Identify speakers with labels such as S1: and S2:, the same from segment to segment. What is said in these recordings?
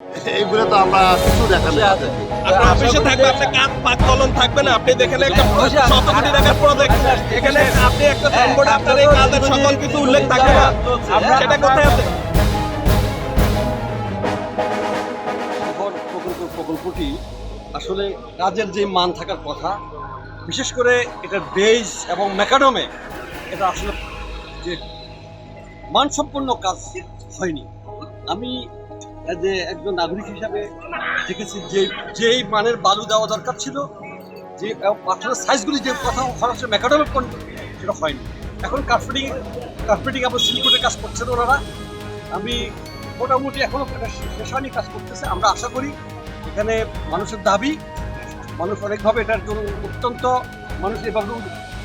S1: এইগুলো তো আমরা কিছু দেখা যায়।
S2: আপনার অফিসে থাকবে, আপনি কাজ পাক কলম থাকবে না, আপনি দেখেন একটা শত কোটি টাকার প্রজেক্ট, এখানে আপনি একটা সাইনবোর্ডে আপনার এই কাজের সকল কিছু উল্লেখ থাকবে না, সেটা কোথায় আছে?
S3: প্রকল্পটি আসলে কাজের যে মান থাকার কথা, বিশেষ করে এটার বেজ এবং ম্যাকাডমে এটা আসলে যে মানসম্পন্ন কাজ হয়নি। আমি যে একজন নাগরিক হিসাবে দেখেছি যেই মানের বালু দেওয়া দরকার ছিল, যে পাথরের সাইজগুলি যে কথা খরচ ম্যাকাডমে সেটা হয়নি। এখন কার্পেটিং এবং সিলিকনের কাজ করছেন ওনারা। আমি মোটামুটি এখনো শেষ হয়নি, কাজ করতেছে। আমরা আশা করি এখানে মানুষের দাবি, মানুষ অনেকভাবে এটার জন্য অত্যন্ত মানুষ এভাবে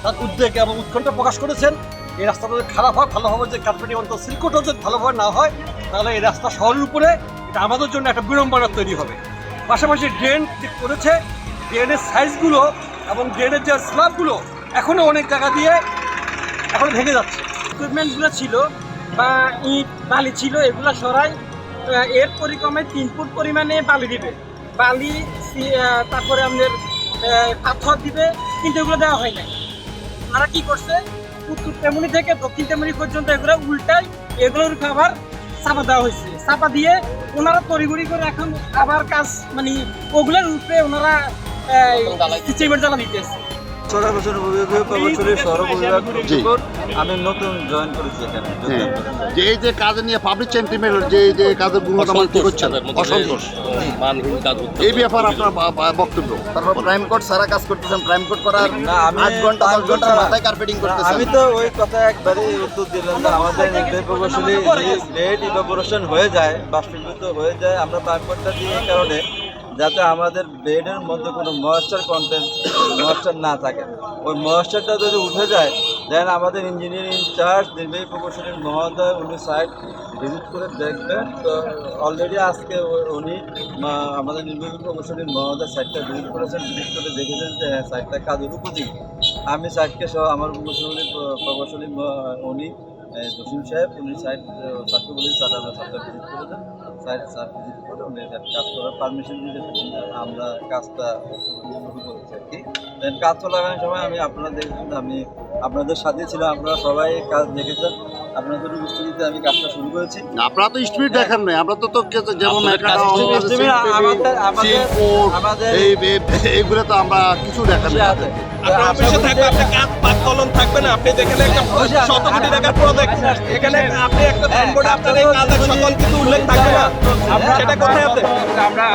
S3: তার উদ্বেগ এবং উৎকণ্ঠা প্রকাশ করেছেন। এই রাস্তাটা যদি খারাপ হয়, ভালো হবে যে কার্পেটিং অন্তত সিলকোটও যদি ভালোভাবে না হয়, তাহলে এই রাস্তা শহরের উপরে এটা আমাদের জন্য একটা বিড়ম্বনা তৈরি হবে। পাশাপাশি ড্রেন যে করেছে, ড্রেনের সাইজগুলো এবং ড্রেনের যে স্ল্যাবগুলো এখনও অনেক জায়গা দিয়ে এখন ভেঙে যাচ্ছে।
S4: ইকুইপমেন্টগুলো ছিল বা ইট বালি ছিল, এগুলো সরাই এর পরিক্রমে 3 ফুট পরিমাণে বালি দিবে, বালি তারপরে আমাদের পাথর দিবে, কিন্তু এগুলো দেওয়া হয় নাই। তারা কি করছে, উত্তর তেমনি থেকে দক্ষিণ তেমনি পর্যন্ত এগুলো উল্টাই এগুলোর উপরে আবার চাপা দেওয়া হয়েছে। চাপা দিয়ে ওনারা তড়িঘড়ি করে এখন আবার কাজ মানে ওগুলোর উপরে ওনারা সিমেন্ট জ্বালা দিতেছে।
S5: 16 বছর প্রভাবশালী সড়ক বিভাগ কর্তৃপক্ষ। আমি নতুন জয়েন করেছি এখানে।
S1: যে এই যে কাজ নিয়ে পাবলিক সেন্টিমেন্ট যে কাজের গুণগত মান ঠিক হচ্ছে না, অসন্তোষ, এই ব্যাপার আপনার বক্তব্য।
S5: তারপর প্রাইম কোড সারা কাজ করতেছেন, প্রাইম কোড করার 8 ঘন্টা 10 ঘন্টার মাথায় কার্পেটিং করতেছেন। আমি তো ওই কথা একবারই উত্তর দিলাম যে আমাদের নির্বাহী প্রকৌশলী লেট ইভাপোরেশন হয়ে যায়, বাষ্পীভূত হয়ে যায়, আমরা প্রাইম কোডটা দিয়ে এই কারণে যাতে আমাদের বেডের মধ্যে কোনো ময়েশ্চার কন্টেন্ট ময়েশ্চার না থাকে। ওই ময়েশ্চারটা যদি উঠে যায়, দেন আমাদের ইঞ্জিনিয়ারিং ইনচার্জ নির্বাহী প্রকৌশলীর মহোদয় উনি সাইট ভিজিট করে দেখবেন। তো অলরেডি আজকে উনি আমাদের নির্বাহী প্রকৌশলীর মহোদয় সাইটটা ভিজিট করেছেন, ভিজিট করে দেখেছেন যে সাইটটা কাজের উপযোগী। আমি সাইটকে সহ আমার প্রকৌশলী উনি জসিম সাহেব, উনি সাইট স্যারকে বলেছি, স্যার আমরা সাইটটা ভিজিট করে দেন। স্যার ভিজিট করে উনি কাজ করার পারমিশন দিয়ে আমরা কাজটা শুরু করেছি আর কি। দেন কাজ চলাকালীন সময় আমি আপনারা দেখেছেন, আমি আপনাদের সাথে ছিলাম, আপনারা সবাই কাজ দেখেছেন। আপনাদের উপস্থিতিতে আমি কাজটা শুরু করেছি।
S1: আপনারা তো স্পিড দেখেন নাই, আমরা তো যেমন এইগুলো তো আমরা কিছু দেখা নাই।
S2: আপনার অফিসে থাকবে, আপনি কাজ পাক কলম থাকবে না, আপনি দেখেন একটা শত কোটি টাকার প্রজেক্ট, এখানে আপনি একটা সাইনবোর্ডে আপনার এই কাজের সকল কিছু উল্লেখ থাকবে না, সেটা কোথায় আছে?
S4: আমরা